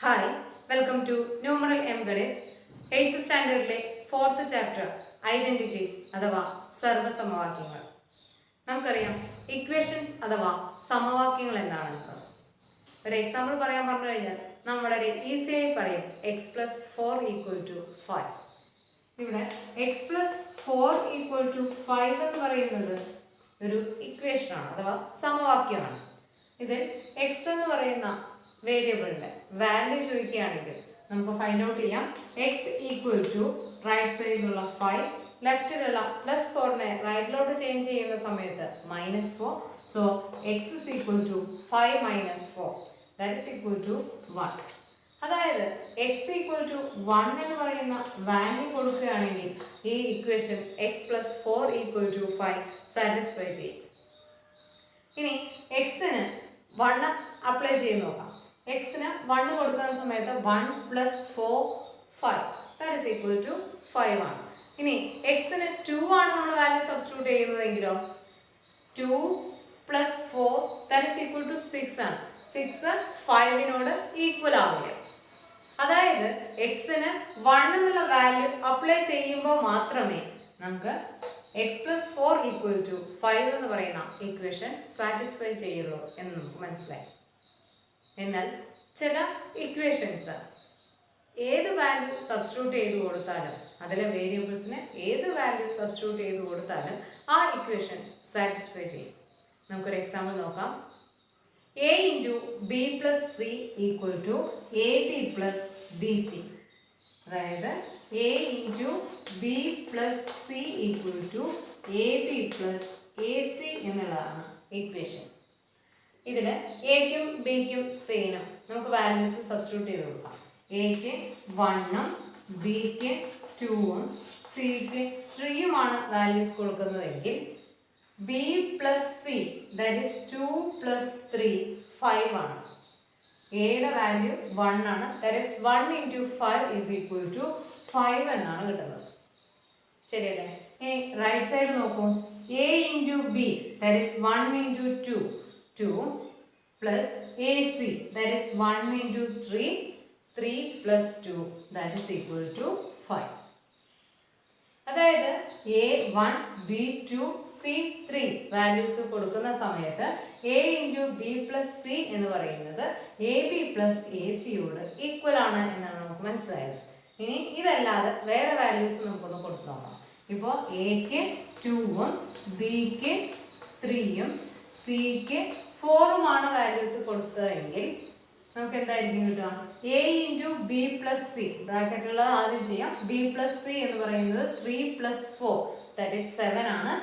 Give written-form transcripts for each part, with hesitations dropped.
Hi, welcome to Numeral Embedded, 8th സ്റ്റാൻഡേർഡിലെ 4th chapter identities അഥവാ സർവ്വസമവാക്യങ്ങൾ. നമുക്കറിയാം equations അഥവാ സമവാക്യങ്ങൾ എന്താണെന്ന്. ഒരു എക്സാമ്പിൾ പറയാൻ പറഞ്ഞു കഴിഞ്ഞാൽ നമ്മൾ വളരെ ഈസിയായി പറയും എക്സ് പ്ലസ് 4 ഈക്വൽ ടു 5. ഇവിടെ എക്സ് പ്ലസ് 4 ഈക്വൽ ടു 5 എന്ന് പറയുന്നത് ഒരു ഇക്വേഷനാണ് അഥവാ സമവാക്യമാണ്. ഇതിൽ എക്സ് എന്ന് പറയുന്ന വേരിയബിളിന്റെ വാല്യൂ ചോദിക്കുകയാണെങ്കിൽ നമുക്ക് ഫൈൻഡ് ഔട്ട് ചെയ്യാം. എക്സ് ഈക്വൽ ടു റൈറ്റ് സൈഡിലുള്ള 5, ലെഫ്റ്റിലുള്ള പ്ലസ് 4നെ റൈറ്റിലോട്ട് ചേഞ്ച് ചെയ്യുന്ന സമയത്ത് -4. So X is equal to 5 - 4 that is equal to 1. അതായത് എക്സ് ഈക്വൽ ടു 1 എന്ന് പറയുന്ന വാല്യൂ കൊടുക്കുകയാണെങ്കിൽ ഈ equation X plus 4 equal to 5 satisfy ചെയ്യും. ഇനി എക്സിന് 1 അപ്ലൈ ചെയ്ത് നോക്കാം. എക്സിന് 1 കൊടുക്കുന്ന സമയത്ത് 1 + 4 5 ദാറ്റ് ഈസ് ഈക്വൽ ടു 5 ആണ്. ഇനി എക്സിന് 2 ആണ് നമ്മൾ വാല്യൂ സബ്സ്റ്റിറ്റ്യൂട്ട് ചെയ്യുന്നതെങ്കിലോ 2 + 4 ദാറ്റ് ഈസ് ഈക്വൽ ടു 6 ആണ്. 6 5നോട് ഈക്വൽ ആവില്ല. അതായത് എക്സിന് 1 എന്നുള്ള വാല്യൂ അപ്ലൈ ചെയ്യുമ്പോൾ മാത്രമേ നമുക്ക് എക്സ് പ്ലസ് 4 ഈക്വൽ ടു 5 എന്ന് പറയുന്ന ഇക്വേഷൻ സാറ്റിസ്ഫൈ ചെയ്യുള്ളൂ എന്ന് നമുക്ക് മനസ്സിലായി. എന്നാൽ ചില ഇക്വേഷൻസ് ഏത് വാല്യൂ സബ്സ്റ്റിറ്റ്യൂട്ട് ചെയ്ത് കൊടുത്താലും അതിലെ വേരിയബിൾസിന് ഏത് വാല്യൂ സബ്സ്റ്റിറ്റ്യൂട്ട് ചെയ്ത് കൊടുത്താലും ആ ഇക്വേഷൻ സാറ്റിസ്ഫൈ ചെയ്യും. നമുക്കൊരു എക്സാമ്പിൾ നോക്കാം. a × b + c equal to ab + bc. അതായത് a × b + c equal to ab + ac എന്നുള്ളതാണ് ഇക്വേഷൻ. ഇതിൽ എക്കും ബിക്കും സിനും നമുക്ക് വാല്യൂസ് സബ്സ്റ്റിറ്റ്യൂട്ട് ചെയ്ത് കൊടുക്കാം. എക്ക് 1ഉം ബിക്ക് 2ഉം സിക്ക് 3യുമാണ് വാല്യൂസ് കൊടുക്കുന്നതെങ്കിൽ ബി + സി ദാറ്റ് ഈസ് 2 + 3 5 ആണ്. എയുടെ വാല്യൂ 1 ആണ്. That is 1 × 5 is equal to 5 എന്നാണ് കിട്ടുന്നത്. ശരിയല്ലേ? ഇനി റൈറ്റ് സൈഡ് നോക്കൂ. a × b that is 1 × 2 2 plus AC that is 1 × 3 3 + 2 that is equal to 5. അതായത് A1 B2 C3 വാല്യൂസ് കൊടുക്കുന്ന സമയത്ത് a × b + c എന്ന് പറയുന്നത് ab + ac-യോട് ഈക്വൽ ആണ് എന്നാണ് നമുക്ക് മനസ്സിലായത്. ഇനി ഇതല്ലാതെ വേറെ വാല്യൂസ് നമുക്കൊന്ന് കൊടുത്തു നോക്കാം. ഇപ്പോൾ എക്ക് 2ഉം ബിക്ക് 3യും സിക്ക് 4ഉമാണ് വാല്യൂസ് കൊടുത്തതെങ്കിൽ നമുക്ക് എന്തായിരിക്കും കിട്ടുക? a × b + c ബ്രാക്കറ്റുള്ള ആദ്യം ചെയ്യാം. b + c എന്ന് പറയുന്നത് 3 + 4 ദാറ്റ് ഈസ് 7 ആണ്.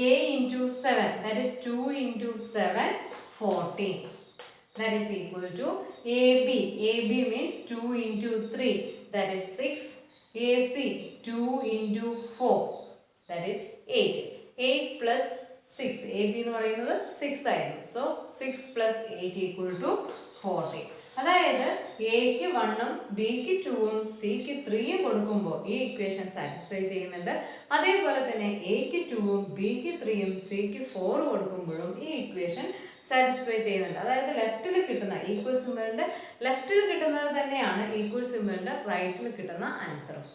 a × 7 that is 2 × 7 14 that is equal to ab. ab means 2 × 3 that is 6. ac 2 × 4 that is 8. 8 + 6 ab എന്ന് പറയുന്നത് 6 ആയിരുന്നു. So 6 + 8 equal to 40. അതായത് എക്ക് 1ഉം ബിക്ക് 2ഉം സിക്ക് 3യും കൊടുക്കുമ്പോൾ ഈ ഇക്വേഷൻ സാറ്റിസ്ഫൈ ചെയ്യുന്നുണ്ട്. അതേപോലെ തന്നെ എക്ക് 2ഉം ബിക്ക് 3യും സിക്ക് 4 കൊടുക്കുമ്പോഴും ഈ ഇക്വേഷൻ സാറ്റിസ്ഫൈ ചെയ്യുന്നുണ്ട്. അതായത് ലെഫ്റ്റിൽ കിട്ടുന്ന ഈക്വൽ സിമ്പിളിന്റെ ലെഫ്റ്റിൽ കിട്ടുന്നത് തന്നെയാണ് ഈക്വൽ സിമ്പിളിന്റെ റൈറ്റിൽ കിട്ടുന്ന ആൻസറും.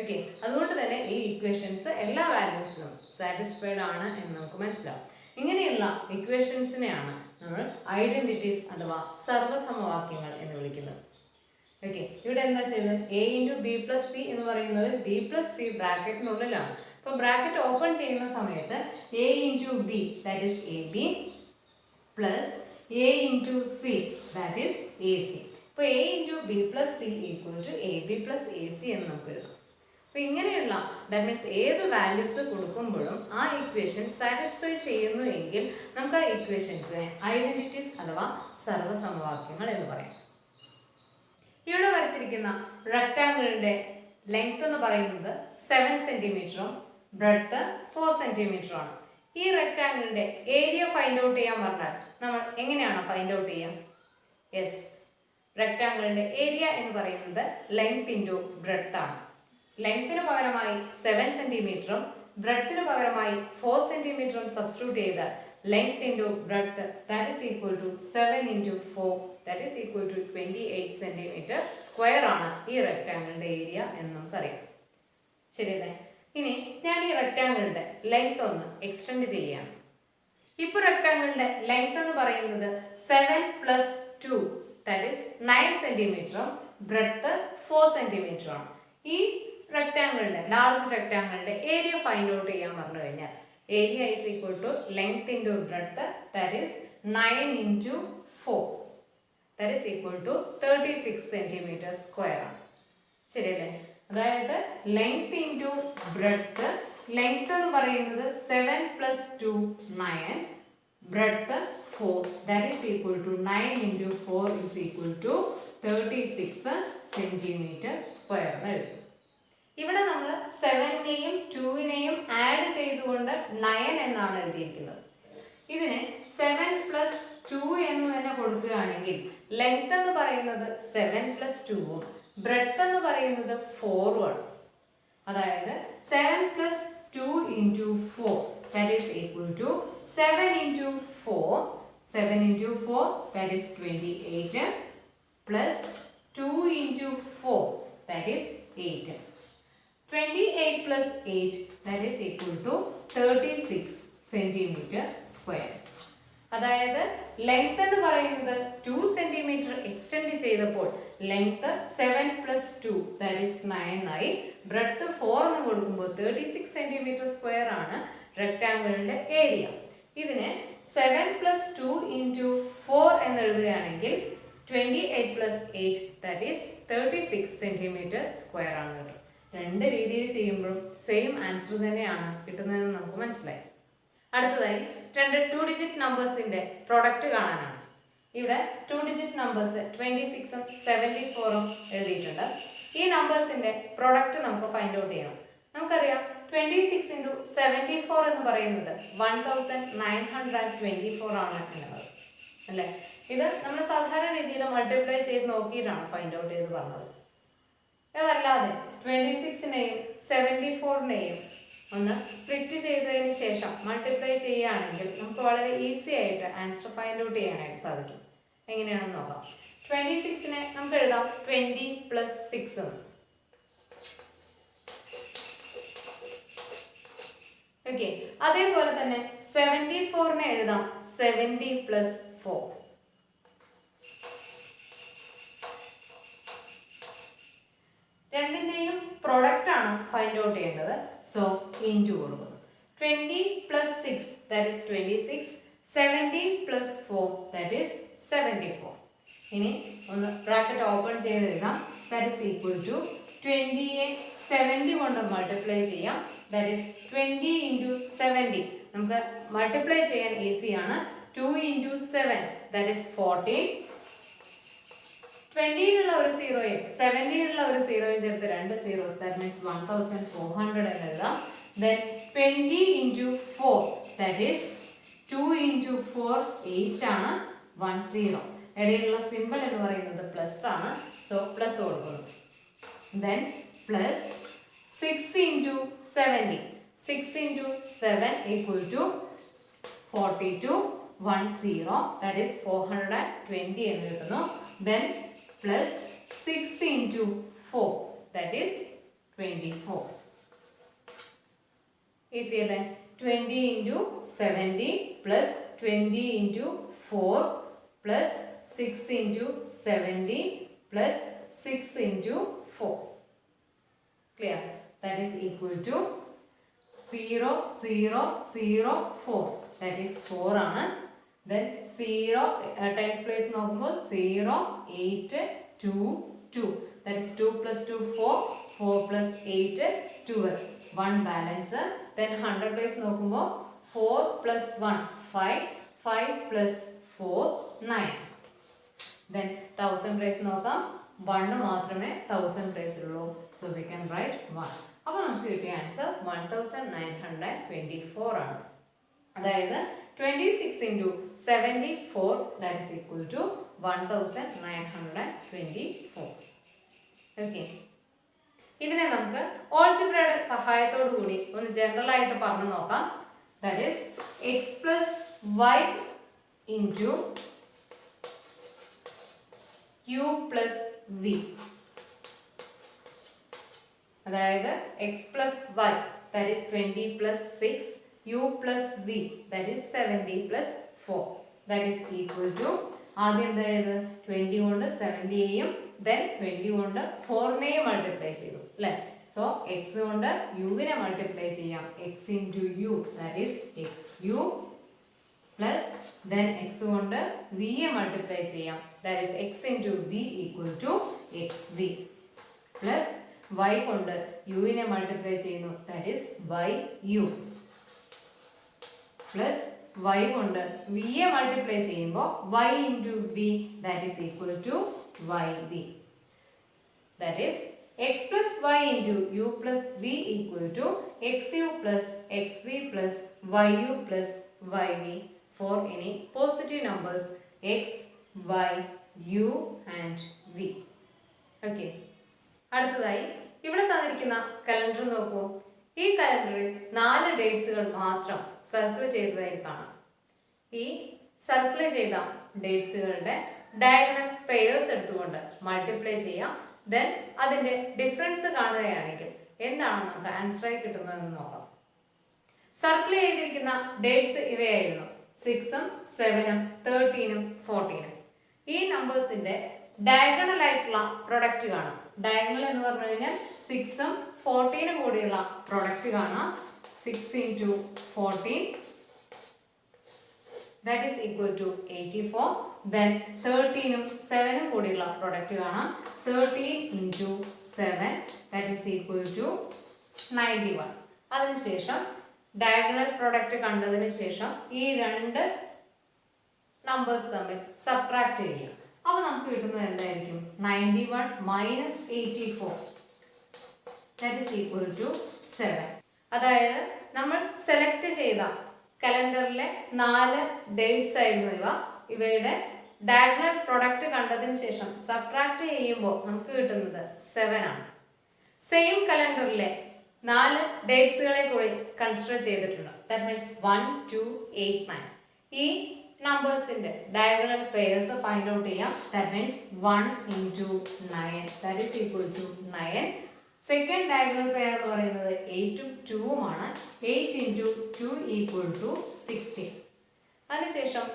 ഓക്കെ, അതുകൊണ്ട് തന്നെ ഈ ഇക്വേഷൻസ് എല്ലാ വാല്യൂസിലും സാറ്റിസ്ഫൈഡ് ആണ് എന്ന് നമുക്ക് മനസ്സിലാവും. ഇങ്ങനെയുള്ള ഇക്വേഷൻസിനെയാണ് നമ്മൾ ഐഡന്റിറ്റീസ് അഥവാ സർവ്വസമവാക്യങ്ങൾ എന്ന് വിളിക്കുന്നത്. ഓക്കെ, ഇവിടെ എന്താ ചെയ്യുന്നത്? a × b + c എന്ന് പറയുന്നത് b + c ബ്രാക്കറ്റിനുള്ളിലാണ്. അപ്പോൾ ബ്രാക്കറ്റ് ഓപ്പൺ ചെയ്യുന്ന സമയത്ത് a × b that is ab plus a × c that is ac. അപ്പോൾ a × b + c equal to ab + ac എന്ന് നമുക്ക് എഴുതാം. അപ്പോൾ ഇങ്ങനെയുള്ള ദാറ്റ് മീൻസ് ഏത് വാല്യൂസ് കൊടുക്കുമ്പോഴും ആ ഇക്വേഷൻ സാറ്റിസ്ഫൈ ചെയ്യുന്നു എങ്കിൽ നമുക്ക് ആ ഇക്വേഷൻസിനെ ഐഡന്റിറ്റീസ് അഥവാ സർവ്വസമവാക്യങ്ങൾ എന്ന് പറയാം. ഇവിടെ വരച്ചിരിക്കുന്ന റെക്ടാങ്കിളിന്റെ ലെങ്ത് എന്ന് പറയുന്നത് 7 സെന്റിമീറ്ററും ബ്രെഡ്ത്ത് 4 സെന്റിമീറ്ററും ആണ്. ഈ റെക്ടാങ്കിളിന്റെ ഏരിയ ഫൈൻഡ് ഔട്ട് ചെയ്യാൻ പറഞ്ഞാൽ നമ്മൾ എങ്ങനെയാണ് ഫൈൻഡ് ഔട്ട് ചെയ്യുക? യെസ്, റെക്ടാങ്കിളിന്റെ ഏരിയ എന്ന് പറയുന്നത് ലെങ്ത് × ബ്രെഡ്ത്ത് ആണ്. ലെങ്ത്തിന് പകരമായി 7 സെന്റിമീറ്ററും ബ്രെഡ്ത്തിന് പകരമായി 4 സെന്റിമീറ്ററും സബ്സ്റ്റിറ്റ്യൂട്ട് ചെയ്ത് length × breadth that is equal to 7 × 4 that is equal to 28 centimeter square ആണ് ഈ റെക്ടാങ്കിളിന്റെ ഏരിയ എന്ന് നമുക്കറിയാം. ശരിയല്ലേ? ഇനി ഞാൻ ഈ റെക്ടാങ്കിളിന്റെ ലെങ്ത് ഒന്ന് എക്സ്റ്റെൻഡ് ചെയ്യുകയാണ്. ഇപ്പോൾ റെക്ടാങ്കിളിന്റെ ലെങ്ത് എന്ന് പറയുന്നത് 7 plus 2 that is 9 സെന്റിമീറ്ററും ബ്രെഡ്ത്ത് 4 സെന്റിമീറ്ററും ആണ്. ഈ റെക്ടാങ്കിളിന്റെ ലാർജ് റെക്ടാങ്കിളിന്റെ ഏരിയ ഫൈൻഡ് ഔട്ട് ചെയ്യാൻ പറഞ്ഞു കഴിഞ്ഞാൽ area is equal to length into breadth that is 9 into 4 that is equal to 36 centimeter square ആണ്. ശരിയല്ലേ? അതായത് ലെങ്ത് ഇൻറ്റു ബ്രെഡ്ത്ത്, ലെങ്ത് എന്ന് പറയുന്നത് 7 plus 2 9, breadth 4 that is equal to 9 into 4 is equal to 36 centimeter square എന്ന് എഴുതും. ഇവിടെ നമ്മൾ 7നെയും 2നെയും add ചെയ്തുകൊണ്ട് 9 എന്നാണ് എഴുതിയിരിക്കുന്നത്. ഇതിന് 7 plus 2 എന്ന് തന്നെ കൊടുക്കുകയാണെങ്കിൽ ലെങ്ത് എന്ന് പറയുന്നത് 7 plus 2ഉം ബ്രെഡ്ത്ത് എന്ന് പറയുന്നത് 4ഉം ആണ്. അതായത് 7 plus 2 into 4 that is equal to 7 into 4, 7 into 4 that is 28 plus 2 into 4 that is 8. 28 plus 8 that is equal to 36 centimeter square. അതായത് ലെങ്ത് എന്ന് പറയുന്നത് 2 സെന്റിമീറ്റർ എക്സ്റ്റെൻഡ് ചെയ്തപ്പോൾ ലെങ്ത് 7 plus 2 that is 9 ആയി, ബ്രെഡ്ത്ത് 4 എന്ന് കൊടുക്കുമ്പോൾ 36 സെന്റിമീറ്റർ സ്ക്വയർ ആണ് റെക്ടാങ്കിളിന്റെ area. ഇതിനെ 7 plus 2 into 4 എന്ന് എഴുതുകയാണെങ്കിൽ 28 plus 8 that is 36 centimetre square ആണ് കേട്ടോ. രണ്ട് രീതിയിൽ ചെയ്യുമ്പോഴും സെയിം ആൻസർ തന്നെയാണ് കിട്ടുന്നതെന്ന് നമുക്ക് മനസ്സിലായി. അടുത്തതായി രണ്ട് 2 ഡിജിറ്റ് നമ്പേഴ്സിന്റെ പ്രൊഡക്റ്റ് കാണാനാണ്. ഇവിടെ 2 ഡിജിറ്റ് നമ്പേഴ്സ് 26ഉം 74ഉം എഴുതിയിട്ടുണ്ട്. ഈ നമ്പേഴ്സിന്റെ പ്രൊഡക്റ്റ് നമുക്ക് ഫൈൻഡ് ഔട്ട് ചെയ്യണം. നമുക്കറിയാം 26 into 74 എന്ന് പറയുന്നത് 1924 ആണ് എന്നുള്ളത് അല്ലേ? ഇത് നമ്മൾ സാധാരണ രീതിയിൽ മൾട്ടിപ്ലൈ ചെയ്ത് നോക്കിയിട്ടാണ് ഫൈൻഡ് ഔട്ട് ചെയ്ത് പറഞ്ഞത്. അതല്ലാതെ 26നെയും 74നെയും ഒന്ന് സ്പ്ലിറ്റ് ചെയ്തതിന് ശേഷം മൾട്ടിപ്ലൈ ചെയ്യുകയാണെങ്കിൽ നമുക്ക് വളരെ ഈസി ആയിട്ട് ആൻസർ ഫൈൻഡ് ഔട്ട് ചെയ്യാനായിട്ട് സാധിക്കും. എങ്ങനെയാണെന്ന് നോക്കാം. 26നെ നമുക്ക് എഴുതാം 20 plus 6 എന്ന്. ഓക്കെ, അതേപോലെ തന്നെ 74നെ എഴുതാം 70 plus 4. രണ്ടിന്റെയും പ്രൊഡക്റ്റ് ആണ് ഫൈൻഡ് ഔട്ട് ചെയ്യേണ്ടത്. സോ ഇൻറ്റു കൊടുക്കുന്നു. 20 plus 6 that is 26, 70 plus 4 that is 74. ഇനി ഒന്ന് ബ്രാക്കറ്റ് ഓപ്പൺ ചെയ്ത് എഴുതാം. that is equal to 20യെ 70 കൊണ്ട് മൾട്ടിപ്ലൈ ചെയ്യാം. that is 20 into 70. നമുക്ക് മൾട്ടിപ്ലൈ ചെയ്യാൻ ഈസി ആണ്. 2 into 7 that is 14. 20യിലുള്ള ഒരു സീറോയും 70യിലുള്ള ഒരു സീറോയും ചേർത്ത് രണ്ട് സീറോസ് that means 1400 എന്ന് എഴുതാം. then 20 into 4 that is 2 into 4 8 ആണ്. 10 ഇടയിലുള്ള സിമ്പിൾ എന്ന് പറയുന്നത് പ്ലസ് ആണ്. സോ പ്ലസ് കൊടുക്കുന്നു. then plus 6 into 70, 6 into 7 equal to 42, 10 that is 420 എന്ന് കിട്ടുന്നു. then plus 6 into 4 that is 24. Easy അല്ലേ? 20 into 70 plus 20 into 4 plus 6 into 70 plus 6 into 4. Clear? That is equal to 0 0 0 4 that is 4 ആണ്. then 0 tens place നോക്കുമ്പോൾ 0 8 2 2 that is 2 plus 2 4 4 plus 8 12 1 balance. then 100 place നോക്കുമ്പോൾ 4 plus 1 5 5 plus 4 9. then 1000 place നോക്കാം. 1 മാത്രമേ 1000 place ഉള്ളൂ. so we can write 1. അപ്പോൾ നമുക്ക് കിട്ടിയ answer 1924 ആണ്. അതായത് 26 into 74 that is equal to 1924. Okay, ഇതിനെ നമുക്ക് ഓൾജിബ്രയുടെ സഹായത്തോടു കൂടി ഒന്ന് ജനറൽ ആയിട്ട് പറഞ്ഞു നോക്കാം. that is x plus y into u plus v. അതായത് x plus y that is 20 plus 6 u plus v that is 70 plus 4 that is equal to ആദ്യം എന്തായത് 20 കൊണ്ട് 70യും then 20 കൊണ്ട് 4നെയും മൾട്ടിപ്ലൈ ചെയ്തു അല്ലേ. സോ x കൊണ്ട് u നെ മൾട്ടിപ്ലൈ ചെയ്യാം. x into u that is xu plus then x കൊണ്ട് v യെ മൾട്ടിപ്ലൈ ചെയ്യാം. that is x into v equal to xv plus y കൊണ്ട് u നെ മൾട്ടിപ്ലൈ ചെയ്യുന്നു. that is yu plus y കൊണ്ട് v യെ മൾട്ടിപ്ലൈ ചെയ്യുമ്പോൾ y into v that is equal to yv. that is x plus y into u plus v equal to xu plus xv plus yu plus yv for any positive numbers x, y, u and v. okay. അടുത്തതായി ഇവിടെ തന്നിരിക്കുന്ന calendar നോക്കൂ. ഈ കലണ്ടറിൽ 4 ഡേറ്റ്സുകൾ മാത്രം circle ചെയ്തതായി കാണാം. ഈ സർക്കിൾ ചെയ്ത ഡേറ്റ്സുകളുടെ ഡയഗണൽ പെയേഴ്സ് എടുത്തുകൊണ്ട് മൾട്ടിപ്ലൈ ചെയ്യാം. ദെൻ അതിന്റെ ഡിഫറൻസ് കാണുകയാണെങ്കിൽ എന്താണ് നമുക്ക് ആൻസറായി കിട്ടുന്നതെന്ന് നോക്കാം. സർക്കിൾ ചെയ്തിരിക്കുന്ന ഡേറ്റ്സ് ഇവയായിരുന്നു 6ഉം 7ഉം 13ഉം 14ഉം. ഈ നമ്പേഴ്സിന്റെ ഡയഗണൽ ആയിട്ടുള്ള പ്രൊഡക്റ്റ് കാണാം. ഡയഗണൽ എന്ന് പറഞ്ഞു കഴിഞ്ഞാൽ 6ഉം 14ഉം കൂടിയുള്ള പ്രൊഡക്റ്റ് കാണാം. 6 into 14 that is equal to 84. then 13ഉം 7ഉം കൂടിയുള്ള പ്രൊഡക്റ്റ് കാണാം. 13 into 7 that is equal to 91. അതിനുശേഷം ഡയഗണൽ പ്രൊഡക്റ്റ് കണ്ടതിന് ശേഷം ഈ രണ്ട് നമ്പേഴ്സ് തമ്മിൽ സബ്ട്രാക്ട് ചെയ്യാം. അപ്പോൾ നമുക്ക് കിട്ടുന്നത് എന്തായിരിക്കും? 91 minus 84 that is equal to 7. അതായത് നമ്മൾ സെലക്ട് ചെയ്ത കലണ്ടറിലെ 4 ഡേറ്റ്സ് ആയിരുന്നു ഇവ. ഇവയുടെ ഡയഗണൽ പ്രൊഡക്റ്റ് കണ്ടതിന് ശേഷം സബ്ട്രാക്ട് ചെയ്യുമ്പോൾ നമുക്ക് കിട്ടുന്നത് 7 ആണ്. സെയിം കലണ്ടറിലെ 4 ഡേറ്റ്സുകളെ കൂടി കൺസിഡർ ചെയ്തിട്ടുണ്ട്. That means 1, 2, 8, 9. ഈ നമ്പേഴ്സിന്റെ ഡയഗണൽ പെയേഴ്സ് ഫൈൻഡ് ഔട്ട് ചെയ്യാം. That means 1 into 9 that is equal to 9. Second diagonal pair എന്ന് പറയുന്നത് 8ഉം 2ഉം ആണ്. 8 into 2 equal to 16. അതിനുശേഷം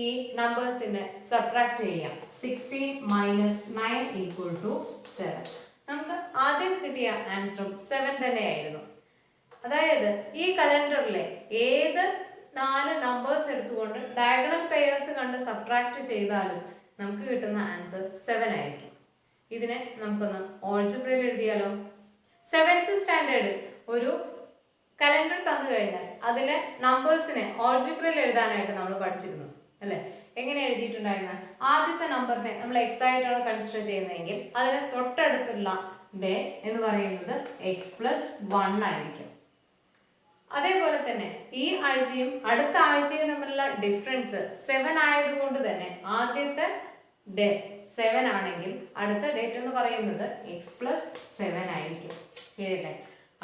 ഈ നമ്പേഴ്സിനെ സബ്ട്രാക്ട് ചെയ്യാം. 16 minus 9 equal to 7. നമുക്ക് ആദ്യം കിട്ടിയ ആൻസറും 7 തന്നെയായിരുന്നു. അതായത് ഈ കലണ്ടറിലെ ഏത് 4 നമ്പേഴ്സ് എടുത്തുകൊണ്ട് ഡയഗണൽ പെയേഴ്സ് കണ്ട് സബ്ട്രാക്ട് ചെയ്താലും നമുക്ക് കിട്ടുന്ന ആൻസർ 7 ആയിരിക്കും. ഇതിനെ നമുക്കൊന്ന് ഓൾജിബ്രയിൽ എഴുതിയാലോ? 7th സ്റ്റാൻഡേർഡ് ഒരു കലണ്ടർ തന്നു കഴിഞ്ഞാൽ അതിലെ നമ്പേഴ്സിനെ ഓൾജിബ്രയിൽ എഴുതാനായിട്ട് നമ്മൾ പഠിച്ചിരുന്നു അല്ലേ? എങ്ങനെ എഴുതിയിട്ടുണ്ടായിരുന്നു? ആദ്യത്തെ നമ്പറിനെ നമ്മൾ x ആയിട്ടാണ് കൺസിഡർ ചെയ്യുന്നതെങ്കിൽ അതിന് തൊട്ടടുത്തുള്ള ഡേ എന്ന് പറയുന്നത് x+1 ആയിരിക്കും. അതേപോലെ തന്നെ ഈ ആഴ്ചയും അടുത്ത ആഴ്ചയും തമ്മിലുള്ള ഡിഫറൻസ് 7 ആയതുകൊണ്ട് തന്നെ ആദ്യത്തെ ഡേ 7 ആണെങ്കിൽ അടുത്ത ഡേറ്റ് എന്ന് പറയുന്നത് x+7 ആയിരിക്കും. ശരിയല്ലേ?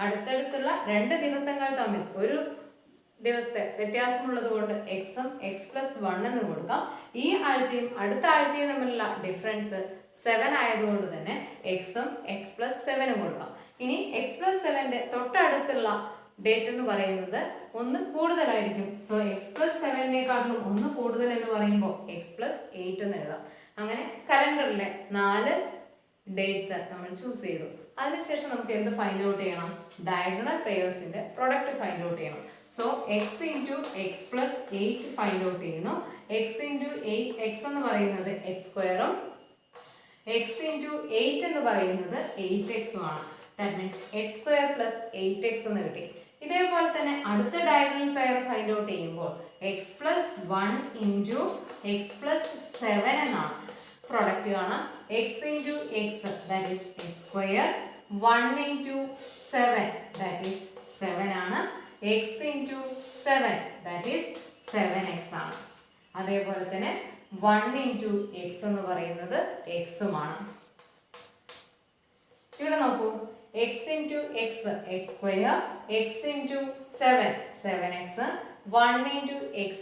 അടുത്തടുത്തുള്ള 2 ദിവസങ്ങൾ തമ്മിൽ ഒരു ദിവസത്തെ വ്യത്യാസമുള്ളത് കൊണ്ട് എക്സും x+1 എന്ന് കൊടുക്കാം. ഈ ആഴ്ചയും അടുത്ത ആഴ്ചയും തമ്മിലുള്ള ഡിഫറൻസ് 7 ആയതുകൊണ്ട് തന്നെ എക്സും x+7 കൊടുക്കാം. ഇനി x+7ന്റെ തൊട്ടടുത്തുള്ള ഡേറ്റ് എന്ന് പറയുന്നത് 1 കൂടുതലായിരിക്കും. സോ x+7നേക്കാളും 1 കൂടുതൽ എന്ന് പറയുമ്പോൾ x+8 എന്ന് എഴുതാം. അങ്ങനെ കലണ്ടറിലെ 4 ഡേറ്റ്സ് നമ്മൾ ചൂസ് ചെയ്തു. അതിനുശേഷം നമുക്ക് എന്ത് ഫൈൻഡ് ഔട്ട് ചെയ്യണം? ഡയഗണൽ പെയേഴ്സിന്റെ പ്രൊഡക്റ്റ് ഫൈൻഡ് ഔട്ട് ചെയ്യണം. So x into x+8 find out ചെയ്യുന്നു. x into 8 x എന്ന് പറയുന്നത് x²ഉം x into 8 എന്ന് പറയുന്നത് 8x ആണ്. That means x² plus 8x എന്ന് കിട്ടി. ഇതേപോലെ തന്നെ അടുത്ത ഡയഗണൽ പെയർ ഫൈൻഡ് ഔട്ട് ചെയ്യുമ്പോൾ x+1 into x+7 എന്നാണ് പ്രൊഡക്റ്റ് കാണാം. x into x that is x², 1 into 7 that is 7 ആണ്. x into 7 that is 7x ആണ്. അതേപോലെ തന്നെ 1 into x എന്ന് പറയുന്നത് x ഉമാണ്. ഇവിടെ നോക്കൂ, x into x x², x into 7 7x, 1 into x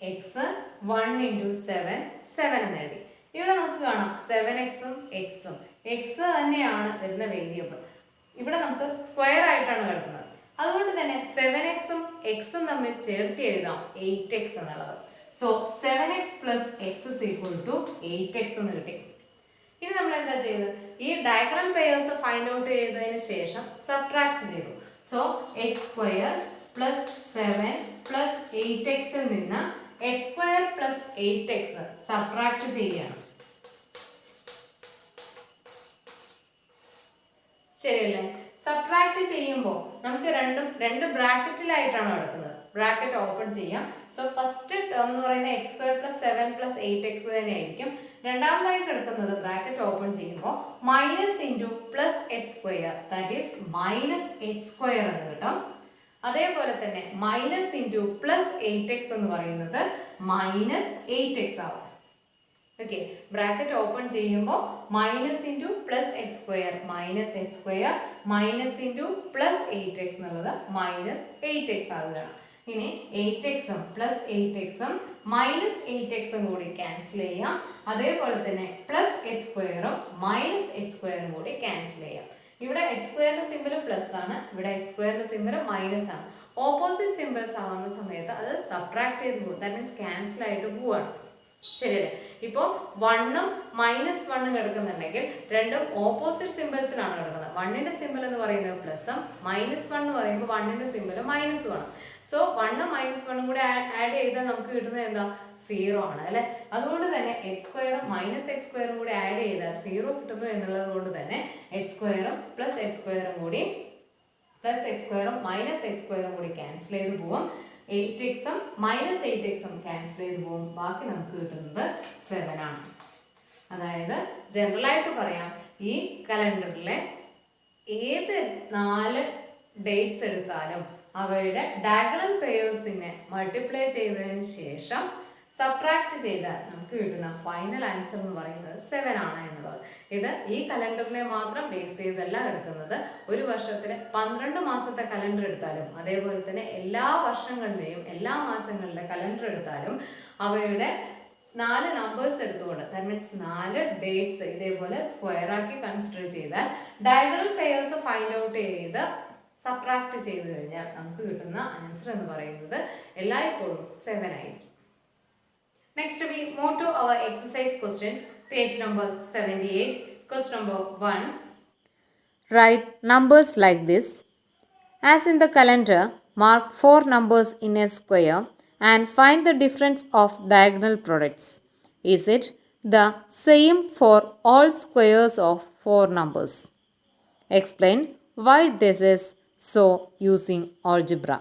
x 1 into 7 7 എന്ന് എഴുതി. ഇവിടെ നമുക്ക് കാണാം 7xഉം xഉം x തന്നെയാണ് വരുന്ന വേരിയബിൾ. ഇവിടെ നമുക്ക് സ്ക്വയർ ആയിട്ടാണ് കിടക്കുന്നത്. അതുകൊണ്ട് തന്നെ 7xഉം xഉം തമ്മിൽ ചേർത്ത് എഴുതാം 8x എന്നുള്ളത്. So 7x plus x is equal to 8x എന്ന് കിട്ടി. ഇനി നമ്മൾ എന്താ ചെയ്തത്? ഈ ഡയഗണൽ പെയേഴ്സ് ഫൈൻഡ് ഔട്ട് ചെയ്തതിന് ശേഷം സബ്ട്രാക്ട് ചെയ്തു. So x square plus 7 plus 8x ൽ നിന്ന് x square plus 8x subtract ചെയ്യുകയാണ്. ശരിയല്ലേ? സബ്ട്രാക്ട് ചെയ്യുമ്പോൾ നമുക്ക് രണ്ട് ബ്രാക്കറ്റിലായിട്ടാണ് നടക്കുന്നത്. ബ്രാക്കറ്റ് ഓപ്പൺ ചെയ്യാം. സോ ഫസ്റ്റ് ടേം എന്ന് പറയുന്നത് x square plus 7 plus 8x തന്നെ ആയിരിക്കും. രണ്ടാമതായി കിടക്കുന്നത് ബ്രാക്കറ്റ് ഓപ്പൺ ചെയ്യുമ്പോൾ minus into plus H square, that is minus H square എന്ന് കിട്ടും. അതേപോലെ തന്നെ മൈനസ് ഇൻറ്റു പ്ലസ് 8x എന്ന് പറയുന്നത് മൈനസ് 8x ആവും. ഓക്കെ, ബ്രാക്കറ്റ് ഓപ്പൺ ചെയ്യുമ്പോൾ minus into plus H square minus H square minus into plus 8x എന്നുള്ളത് minus 8x ആവുകയാണ്. ഇനി 8xഉം പ്ലസ് 8xഉം മൈനസ് 8xഉം കൂടി ക്യാൻസൽ ചെയ്യാം. അതേപോലെ തന്നെ പ്ലസ് എച്ച് സ്ക്വയറും മൈനസ് എച്ച് സ്ക്വയറും കൂടി ക്യാൻസൽ ചെയ്യാം. ഇവിടെ എച്ച് സ്ക്വയറിന്റെ സിമ്പിൾ പ്ലസ് ആണ്, ഇവിടെ എച്ച് സ്ക്വയറിന്റെ സിമ്പിൾ മൈനസ് ആണ്. ഓപ്പോസിറ്റ് സിമ്പിൾസ് ആവുന്ന സമയത്ത് അത് സബ്ട്രാക്ട് ചെയ്ത് പോകും. ദാറ്റ് മീൻസ് ക്യാൻസൽ ആയിട്ട് പോവാണ്. ശരിയല്ലേ? ഇപ്പോൾ 1ഉം മൈനസ് 1ഉം കിടക്കുന്നുണ്ടെങ്കിൽ രണ്ടും ഓപ്പോസിറ്റ് സിമ്പിൾസിലാണ് കിടക്കുന്നത്. 1ന്റെ സിമ്പിൾ എന്ന് പറയുന്നത് പ്ലസും മൈനസ് 1 എന്ന് പറയുമ്പോൾ 1ന്റെ സിമ്പിൾ മൈനസും ആണ്. സോ 1ഉം മൈനസ് 1ഉം കൂടെ ആഡ് ചെയ്താൽ നമുക്ക് കിട്ടുന്നത് എന്താ? 0 ആണ് അല്ലെ. അതുകൊണ്ട് തന്നെ എച്ച് സ്ക്വയറും മൈനസ് എച്ച് സ്ക്വയറും കൂടി ആഡ് ചെയ്താൽ 0 കിട്ടുന്നു എന്നുള്ളത് കൊണ്ട് തന്നെ എച്ച് സ്ക്വയറും പ്ലസ് എച്ച് സ്ക്വയറും കൂടി പ്ലസ് എച്ച് സ്ക്വയറും മൈനസ് എച്ച് സ്ക്വയറും കൂടി ക്യാൻസൽ ചെയ്ത് പോവും. 8xഉം മൈനസ് 8xഉം ക്യാൻസൽ ചെയ്ത് പോകും. ബാക്കി നമുക്ക് കിട്ടുന്നത് 7 ആണ്. അതായത് ജനറലായിട്ട് പറയാം, ഈ കലണ്ടറിലെ ഏത് 4 ഡേറ്റ്സ് എടുത്താലും അവയുടെ ഡയഗണൽ പെയേഴ്സിനെ മൾട്ടിപ്ലൈ ചെയ്തതിന് ശേഷം സബ്ട്രാക്ട് ചെയ്താൽ നമുക്ക് കിട്ടുന്ന ഫൈനൽ ആൻസർ എന്ന് പറയുന്നത് 7 ആണ് എന്നുള്ളത്. ഇത് ഈ കലണ്ടറിനെ മാത്രം ബേസ് ചെയ്തല്ല എടുക്കുന്നത്. ഒരു വർഷത്തിലെ 12 മാസത്തെ കലണ്ടർ എടുത്താലും അതേപോലെ തന്നെ എല്ലാ വർഷങ്ങളിലെയും എല്ലാ മാസങ്ങളിലെ കലണ്ടർ എടുത്താലും അവയുടെ 4 നമ്പേഴ്സ് എടുത്തുകൊണ്ട്, ദാറ്റ് മീൻസ് 4 ഡേറ്റ്സ് ഇതേപോലെ സ്ക്വയർ ആക്കി കൺസിഡർ ചെയ്താൽ ഡയഗണൽ പെയേഴ്സ് ഫൈൻഡ് ഔട്ട് ചെയ്ത് സബ്ട്രാക്ട് ചെയ്ത് കഴിഞ്ഞാൽ നമുക്ക് കിട്ടുന്ന ആൻസർ എന്ന് പറയുന്നത് എല്ലായ്പ്പോഴും 7 ആയിരിക്കും. Next we move to our exercise questions. Page number 78. Question number 1. Write numbers like this. As in the calendar, mark 4 numbers in a square and find the difference of diagonal products. Is it the same for all squares of 4 numbers? Explain why this is so using algebra.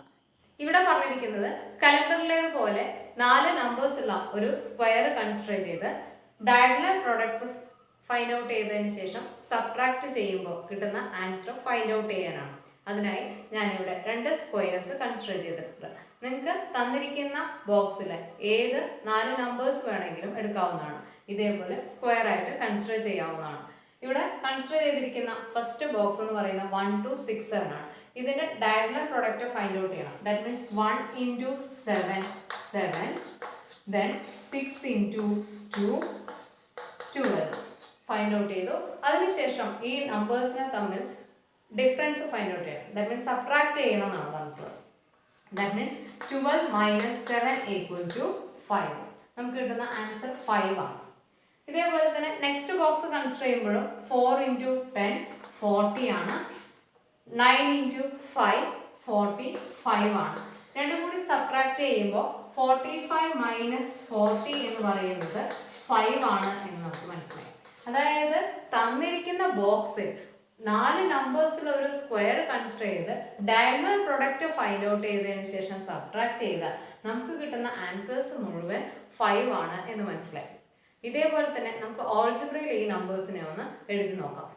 ഇവിടെ പറഞ്ഞിരിക്കുന്നത് കലണ്ടറിലേതുപോലെ 4 numbers ഉള്ള ഒരു square consider ചെയ്ത് diagonal products find out ചെയ്തതിന് ശേഷം subtract ചെയ്യുമ്പോൾ കിട്ടുന്ന answer find out ചെയ്യാനാണ്. അതിനായി ഞാനിവിടെ 2 സ്ക്വയേഴ്സ് കൺസിഡർ ചെയ്തിട്ടുണ്ട്. നിങ്ങൾക്ക് തന്നിരിക്കുന്ന ബോക്സിൽ ഏത് 4 നമ്പേഴ്സ് വേണമെങ്കിലും എടുക്കാവുന്നതാണ്. ഇതേപോലെ സ്ക്വയർ ആയിട്ട് കൺസിഡർ ചെയ്യാവുന്നതാണ്. ഇവിടെ കൺസിഡർ ചെയ്തിരിക്കുന്ന ഫസ്റ്റ് ബോക്സ് എന്ന് പറയുന്നത് 1 to 6 7 ആണ്. ഇതിന്റെ ഡയഗണൽ പ്രോഡക്റ്റ് ഫൈൻഡ് ഔട്ട് ചെയ്യണം. That means 1 into 7 7, then 6 into 2 12 find out ചെയ്തു. അതിനുശേഷം ഈ നമ്പേഴ്സിനെ തമ്മിൽ ഡിഫറൻസ് ഫൈൻഡ് ഔട്ട് ചെയ്യണം. ദാറ്റ് മീൻസ് സബ്ട്രാക്ട് ചെയ്യണം എന്നാണ് പറഞ്ഞത്. That means 12 minus 7 equal to 5. നമുക്ക് കിട്ടുന്ന ആൻസർ 5 ആണ്. ഇതേപോലെ തന്നെ നെക്സ്റ്റ് ബോക്സ് കൺസിഡർ ചെയ്യുമ്പോഴും 4 into 10 40 ആണ്. 9 into 5 45 ആണ്. രണ്ടും കൂടി സബ്ട്രാക്ട് ചെയ്യുമ്പോൾ 45 minus 40 എന്ന് പറയുന്നത് 5 ആണ് എന്ന് നമുക്ക് മനസ്സിലായി. അതായത് തന്നിരിക്കുന്ന ബോക്സിൽ 4 നമ്പേഴ്സിലുള്ള ഒരു സ്ക്വയർ കൺസിഡർ ചെയ്ത് ഡയഗണൽ പ്രൊഡക്റ്റ് ഫൈൻഡ് ഔട്ട് ചെയ്തതിന് ശേഷം സബ്ട്രാക്ട് ചെയ്താൽ നമുക്ക് കിട്ടുന്ന ആൻസേഴ്സ് മുഴുവൻ 5 ആണ് എന്ന് മനസ്സിലായി. ഇതേപോലെ തന്നെ നമുക്ക് ഓൾജിബ്രയിൽ ഈ നമ്പേഴ്സിനെ ഒന്ന് എഴുതി നോക്കാം.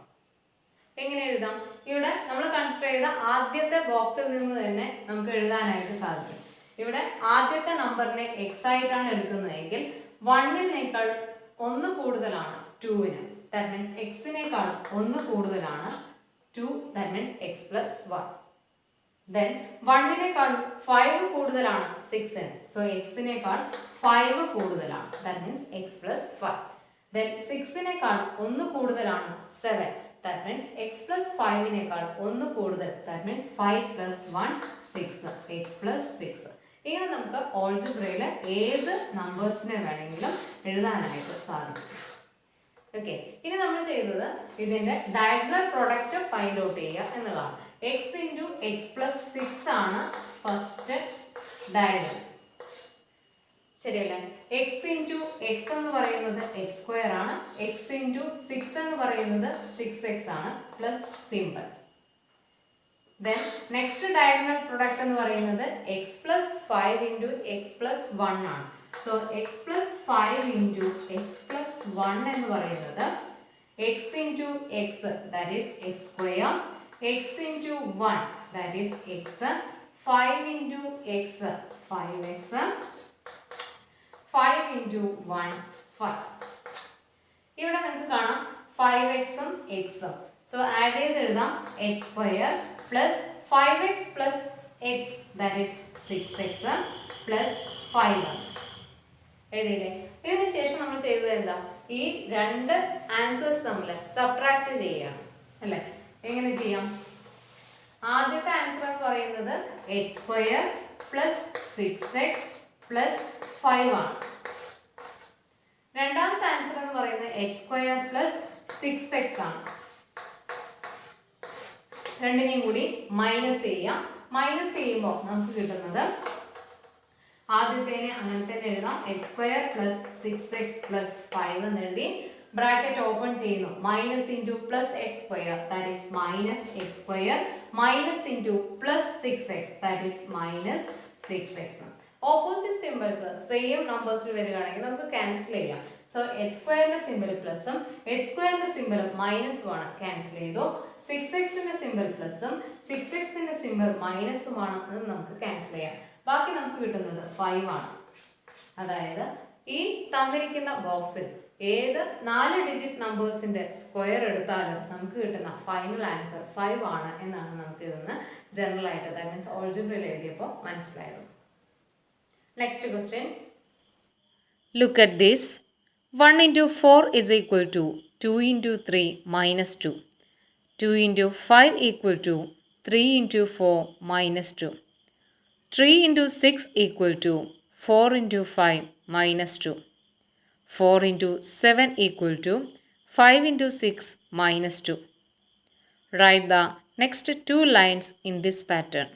എങ്ങനെ എഴുതാം? ഇവിടെ നമ്മൾ കൺസിഡർ ചെയ്ത ആദ്യത്തെ ബോക്സിൽ നിന്ന് തന്നെ നമുക്ക് എഴുതാനായിട്ട് സാധിക്കും. ഇവിടെ ആദ്യത്തെ നമ്പറിനെ എക്സ് ആയിട്ടാണ് എടുക്കുന്നതെങ്കിൽ 1-നേക്കാൾ 1 കൂടുതലാണ് 2-ന്. ദാറ്റ് മീൻസ് എക്സിനേക്കാൾ 1 കൂടുതലാണ് 2, that means x plus 1. Then 1-നേക്കാൾ 5 കൂടുതലാണ് 6-ന്. സോ എക്സിനേക്കാൾ 5 കൂടുതലാണ്, that means x plus 5. Then 6-നേക്കാൾ 1 കൂടുതലാണ് 7. That means x plus 5-നേക്കാൾ 1 കൂടുതൽ. That means 5 plus 1 6. x plus 6. ഇങ്ങനെ നമുക്ക് ഓൾജിബ്രയിൽ ഏത് നമ്പേഴ്സിനെ വേണമെങ്കിലും എഴുതാനായിട്ട് സാധിക്കും. ഓക്കെ, ഇനി നമ്മൾ ചെയ്തത് ഇതിന്റെ ഡയഗണൽ പ്രൊഡക്റ്റ് ഫൈൻഡ് ഔട്ട് ചെയ്യുക എന്നുള്ളതാണ്. x ഇൻറ്റു എക്സ് പ്ലസ് 6 ആണ് ഫസ്റ്റ് ഡയഗണൽ. ശരിയല്ലേ? എക്സ് ഇൻറ്റു എക്സ് എന്ന് പറയുന്നത് എക്സ് സ്ക്വയർ ആണ്. എക്സ് ഇൻറ്റു 6 എന്ന് പറയുന്നത് 6x ആണ് plus simple. Then next diagonal product എന്ന് പറയുന്നത് X plus 5 into X plus 1 ആണ്. So X plus 5 into X plus 1 എന്ന് പറയുന്നത് X into X that is X square, X into 1 that is X, 5 into X 5x, 5 into 1 5. ഇവിടെ നിങ്ങൾക്ക് കാണാം 5x-ഉം x-ഉം. So add ചെയ്ത് എഴുതാം X square plus 5x plus X that is 6x plus 5 എഴുതിയില്ലേ? ഇതിന് ശേഷം നമ്മൾ ചെയ്തത് എന്താ? ഈ രണ്ട് ആൻസേഴ്സ് നമ്മൾ സബ്ട്രാക്ട് ചെയ്യുകയാണ് അല്ലേ? എങ്ങനെ ചെയ്യാം? ആദ്യത്തെ ആൻസർ എന്ന് പറയുന്നത് X square plus 6x plus 5 ആണ്. രണ്ടാമത്തെ ആൻസർ എന്ന് പറയുന്നത് എക്സ് സ്ക്വയർ പ്ലസ് 6x ആണ്. രണ്ടിനെയും കൂടി മൈനസ് ചെയ്യാം. മൈനസ് ചെയ്യുമ്പോൾ നമുക്ക് കിട്ടുന്നത് ആദ്യത്തേനെ അങ്ങനെ തന്നെ എഴുതാം. X square plus 6x plus 5 എന്ന് എഴുതി ബ്രാക്കറ്റ് ഓപ്പൺ ചെയ്യുന്നു. Minus into plus x square that is minus x square minus into plus 6x that is minus 6x. Opposite symbols same നമ്പേഴ്സിൽ വരികയാണെങ്കിൽ നമുക്ക് ക്യാൻസൽ ചെയ്യാം. സോ എക്സ് സ്ക്വയറിന്റെ symbol പ്ലസും x സ്ക്വയറിന്റെ സിമ്പിൾ മൈനസും ആണ്, ക്യാൻസൽ ചെയ്തു. 6xന്റെ സിമ്പിൾ പ്ലസും 6xന്റെ സിമ്പിൾ മൈനസുമാണ്, അത് നമുക്ക് ക്യാൻസൽ ചെയ്യാം. ബാക്കി നമുക്ക് കിട്ടുന്നത് 5 ആണ്. അതായത് ഈ തന്നിരിക്കുന്ന ബോക്സിൽ ഏത് 4 ഡിജിറ്റ് നമ്പേഴ്സിന്റെ സ്ക്വയർ എടുത്താലും നമുക്ക് കിട്ടുന്ന ഫൈനൽ ആൻസർ 5 ആണ് എന്നാണ് നമുക്ക് ഇതിന്ന് ജനറൽ ആയിട്ട് ദാറ്റ് മീൻസ് ഓൾജിബ്രയിൽ എഴുതിയപ്പോൾ മനസ്സിലായത്. Next question. Look at this. 1 into 4 is equal to 2 into 3 minus 2. 2 into 5 equal to 3 into 4 minus 2. 3 into 6 equal to 4 into 5 minus 2. 4 into 7 equal to 5 into 6 minus 2. Write the next 2 lines in this pattern.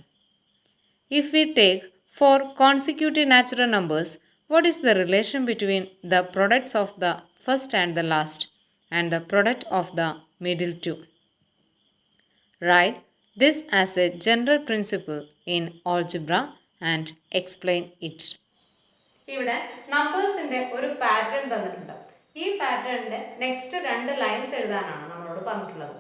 If we take 4 consecutive natural numbers, what is the relation between the products of the first and the last and the product of the middle two? Write this as a general principle in algebra and explain it. ഇവിടെ നമ്പേഴ്സിന്റെ ഒരു pattern തന്നിട്ടുണ്ട്. ഈ പാറ്റേണിന്റെ next 2 lines എഴുതാനാണ് നമ്മളോട് പറഞ്ഞിട്ടുള്ളത്.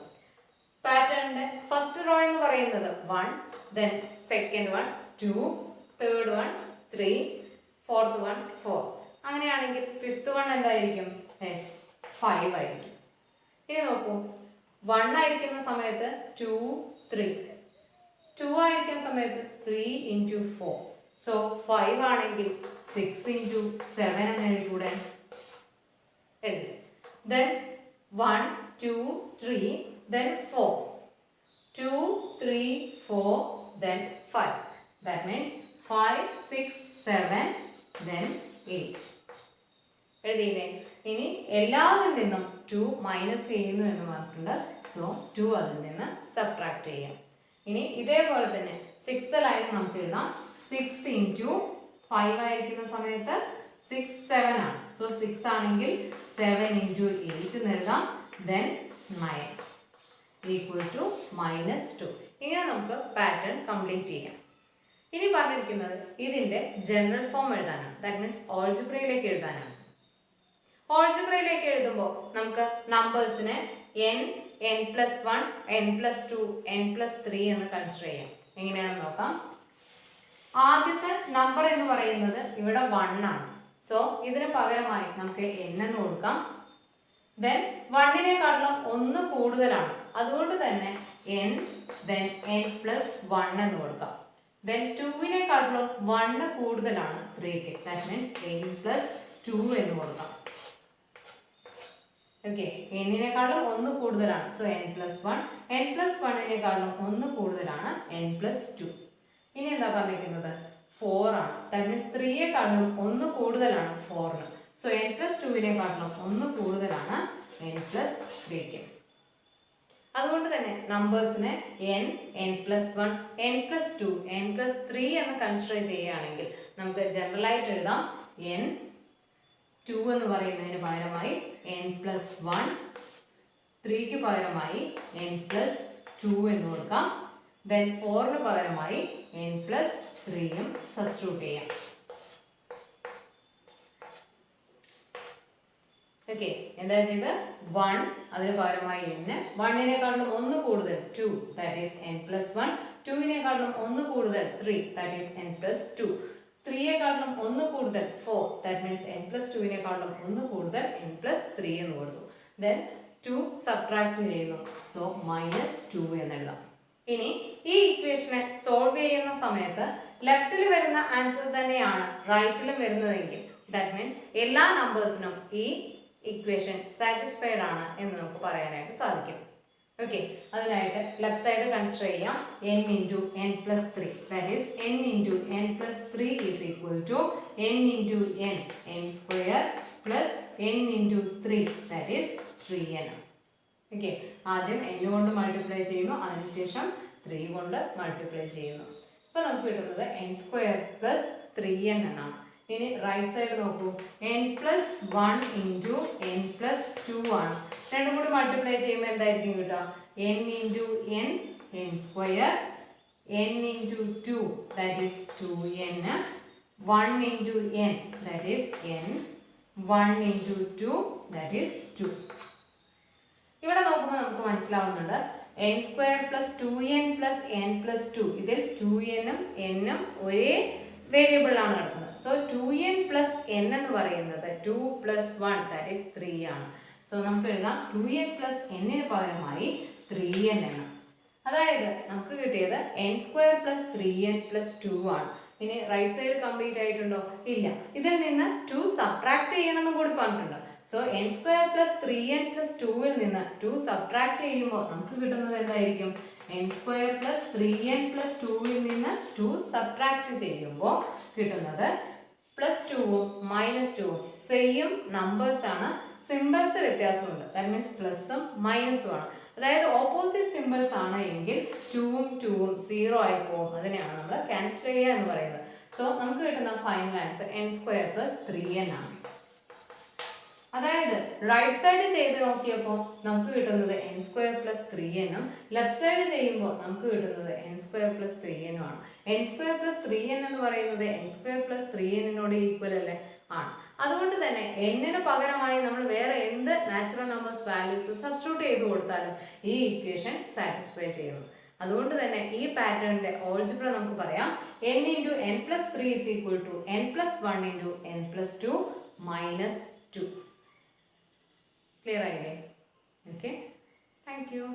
പാറ്റേണിന്റെ first row എന്ന് പറയുന്നത് 1, then second 1 2, third 1 3, fourth 1 4. അങ്ങനെയാണെങ്കിൽ ഫിഫ്ത്ത് 1 എന്തായിരിക്കും? 5 ആയിരിക്കും. ഇനി നോക്കൂ, 1 ആയിരിക്കുന്ന സമയത്ത് 2 3, 2 ആയിരിക്കുന്ന സമയത്ത് 3 into 4. സോ 5 ആണെങ്കിൽ 6 into 7 എന്ന് എഴുതിക്കൂടെ? എഴുതി. Then 1 2 3 then 4, 2 3 4 then 5. That means 5 6 7 then 8. എഴുതിയില്ലേ? ഇനി എല്ലാവരിൽ നിന്നും 2 മൈനസ് ചെയ്യുന്നു എന്ന് പറഞ്ഞിട്ടുണ്ട്. സോ 2 അതിൽ നിന്ന് സബ്ട്രാക്ട് ചെയ്യാം. ഇനി ഇതേപോലെ തന്നെ 6th ലൈൻ നമുക്ക് എഴുതാം. 6 into 5 ആയിരിക്കുന്ന സമയത്ത് 6 7 ആണ്. സോ 6 ആണെങ്കിൽ 7 into 8 എന്ന് എഴുതാം. then 9 equal to -2. ഇങ്ങനെ നമുക്ക് പാറ്റേൺ കംപ്ലീറ്റ് ചെയ്യാം. ഇനി പറഞ്ഞിരിക്കുന്നത് ഇതിന്റെ ജനറൽ ഫോം എഴുതാനാണ്. ദാറ്റ് മീൻസ് ഓൾജിബ്രയിലേക്ക് എഴുതാനാണ്. ഓൾജിബ്രയിലേക്ക് എഴുതുമ്പോൾ നമുക്ക് നമ്പേഴ്സിനെ n, n+1, n+2, n+3 എന്ന് കൺസിഡർ ചെയ്യാം. എങ്ങനെയാണെന്ന് നോക്കാം. ആദ്യത്തെ നമ്പർ എന്ന് പറയുന്നത് ഇവിടെ 1 ആണ്. സോ ഇതിന് പകരമായി നമുക്ക് n എന്ന് കൊടുക്കാം. ദെൻ 1-നേക്കാളും 1 കൂടുതലാണ്, അതുകൊണ്ട് തന്നെ n, then n+1 എന്ന് കൊടുക്കാം. ദെൻ 2-നേക്കാളും 1 കൂടുതലാണ് 3ക്ക്. ദാറ്റ് മീൻസ് n+2 എന്ന് കൊടുക്കാം. ഓക്കെ, എന്നിനേക്കാളും 1 കൂടുതലാണ്. സോ n+1, n+1നേക്കാളും 1 കൂടുതലാണ് n+2. ഇനി എന്താ പറഞ്ഞിരിക്കുന്നത്? 4 ആണ്. ദാറ്റ് മീൻസ് 3യേക്കാളും 1 കൂടുതലാണ് 4ന്. സോ n+2നേക്കാളും 1 കൂടുതലാണ് n+3ക്ക്. അതുകൊണ്ട് തന്നെ നമ്പേഴ്സിനെ n+1, n+2, n+3 എന്ന് കൺസിഡർ ചെയ്യുകയാണെങ്കിൽ നമുക്ക് ജനറൽ ആയിട്ട് എഴുതാം n2 എന്ന് പറയുന്നതിന് പകരമായി n+1, 3ക്ക് പകരമായി n+2 എന്ന് കൊടുക്കാം. ദെൻ 4ന് പകരമായി n+3യും സബ്സ്റ്റിറ്റ്യൂട്ട് ചെയ്യാം. ഓക്കെ, എന്താ ചെയ്ത് 1 അതിന് പകരമായി n, 1നേക്കാളും 1 കൂടുതൽ 2 ദാറ്റ് ഈസ് n+1, 2നേക്കാളും 1 കൂടുതൽ 3 ദാറ്റ് ഈസ് n+2, 3യേക്കാളും 1 കൂടുതൽ 4 ദാറ്റ് മീൻസ് n+2നേക്കാളും 1 കൂടുതൽ n+3 എന്ന് കൊടുത്തു. ദെൻ 2 സബ്ട്രാക്ട് ചെയ്യുന്നു. സോ -2 എന്നെഴുതാം. ഇനി ഈ ഇക്വേഷനെ സോൾവ് ചെയ്യുന്ന സമയത്ത് ലെഫ്റ്റിൽ വരുന്ന ആൻസർ തന്നെയാണ് റൈറ്റിലും വരുന്നതെങ്കിൽ ദാറ്റ് മീൻസ് എല്ലാ നമ്പേഴ്സിനും ഈ ഇക്വേഷൻ സാറ്റിസ്ഫൈഡ് ആണ് എന്ന് നമുക്ക് പറയാനായിട്ട് സാധിക്കും. ഓക്കെ, അതിനായിട്ട് ലെഫ്റ്റ് സൈഡ് കൺസിഡർ ചെയ്യാം. n × n+3 that is n × n+3 is equal to n × n n² plus n × 3 that is 3n. Okay, ആദ്യം n കൊണ്ട് മൾട്ടിപ്ലൈ ചെയ്യുന്നു, അതിനുശേഷം 3 കൊണ്ട് മൾട്ടിപ്ലൈ ചെയ്യുന്നു. അപ്പോൾ നമുക്ക് കിട്ടുന്നത് n² പ്ലസ് 3n എന്നാണ്. ഇനി റൈറ്റ് സൈഡ് നോക്കൂ, n+1 × n+2 ആണ്. രണ്ടും കൂടി മൾട്ടിപ്ലൈ ചെയ്യുമ്പോൾ എന്തായിരിക്കും കിട്ടുക? n × n n², n × 2 that is 2n, 1 × n that is n, 1 × 2 that is 2. ഇവിടെ നോക്കുമ്പോൾ നമുക്ക് മനസ്സിലാവുന്നുണ്ട് n² plus 2n plus n+2, ഇതിൽ 2nഉം n-ഉം ഒരേ വേരിയബിളാണ് കിടക്കുന്നത്. സോ 2n പ്ലസ് n എന്ന് പറയുന്നത് 2 + 1 ദാറ്റ് ഈസ് 3 ആണ്. സോ നമുക്ക് എഴുതാം 2n പ്ലസ് n-ന് പകരമായി 3n എന്ന്. അതായത് നമുക്ക് കിട്ടിയത് n² പ്ലസ് 3n പ്ലസ് 2 ആണ്. ഇനി റൈറ്റ് സൈഡ് കംപ്ലീറ്റ് ആയിട്ടുണ്ടോ? ഇല്ല. ഇതിൽ നിന്ന് 2 സബ്ട്രാക്ട് ചെയ്യണമെന്നും കൂടി പറഞ്ഞിട്ടുണ്ട്. So n² plus 3n plus 2ൽ നിന്ന് 2 സബ്ട്രാക്ട് ചെയ്യുമ്പോൾ നമുക്ക് കിട്ടുന്നത് എന്തായിരിക്കും? n² പ്ലസ് 3n പ്ലസ് 2ൽ നിന്ന് 2 സബ്ട്രാക്ട് ചെയ്യുമ്പോൾ കിട്ടുന്നത് +2ഉം -2ഉം സെയിം നമ്പേഴ്സ് ആണ്. സിമ്പിൾസ് വ്യത്യാസമുണ്ട്. ദാറ്റ് മീൻസ് പ്ലസും മൈനസും ആണ്. അതായത് ഓപ്പോസിറ്റ് സിമ്പിൾസ് ആണ് എങ്കിൽ 2ഉം 2ഉം 0 ആയി പോകും. അതിനെയാണ് നമ്മൾ ക്യാൻസൽ ചെയ്യുക എന്ന് പറയുന്നത്. സോ നമുക്ക് കിട്ടുന്ന final answer n² plus 3n ആണ്. അതായത് റൈറ്റ് സൈഡ് ചെയ്ത് നോക്കിയപ്പോൾ നമുക്ക് കിട്ടുന്നത് n² പ്ലസ് 3n-ഉം ലെഫ്റ്റ് സൈഡ് ചെയ്യുമ്പോൾ നമുക്ക് കിട്ടുന്നത് n² പ്ലസ് 3n-ഉം ആണ്. n² പ്ലസ് 3n എന്ന് പറയുന്നത് n² പ്ലസ് 3n-നോട് ഈക്വൽ അല്ലേ? ആണ്. അതുകൊണ്ട് തന്നെ n-ന് പകരമായി നമ്മൾ വേറെ എന്ത് നാച്ചുറൽ നമ്പേഴ്സ് വാല്യൂസ് സബ്സ്റ്റിറ്റ്യൂട്ട് ചെയ്ത് കൊടുത്താലും ഈ ഇക്വേഷൻ സാറ്റിസ്ഫൈ ചെയ്യുന്നു. അതുകൊണ്ട് തന്നെ ഈ പാറ്റേണിന്റെ ഓൾജിബ്ര നമുക്ക് പറയാം n × n+3 is equal to n+1 × n+2 - 2. Clear ആയില്ലേ? Okay, thank you.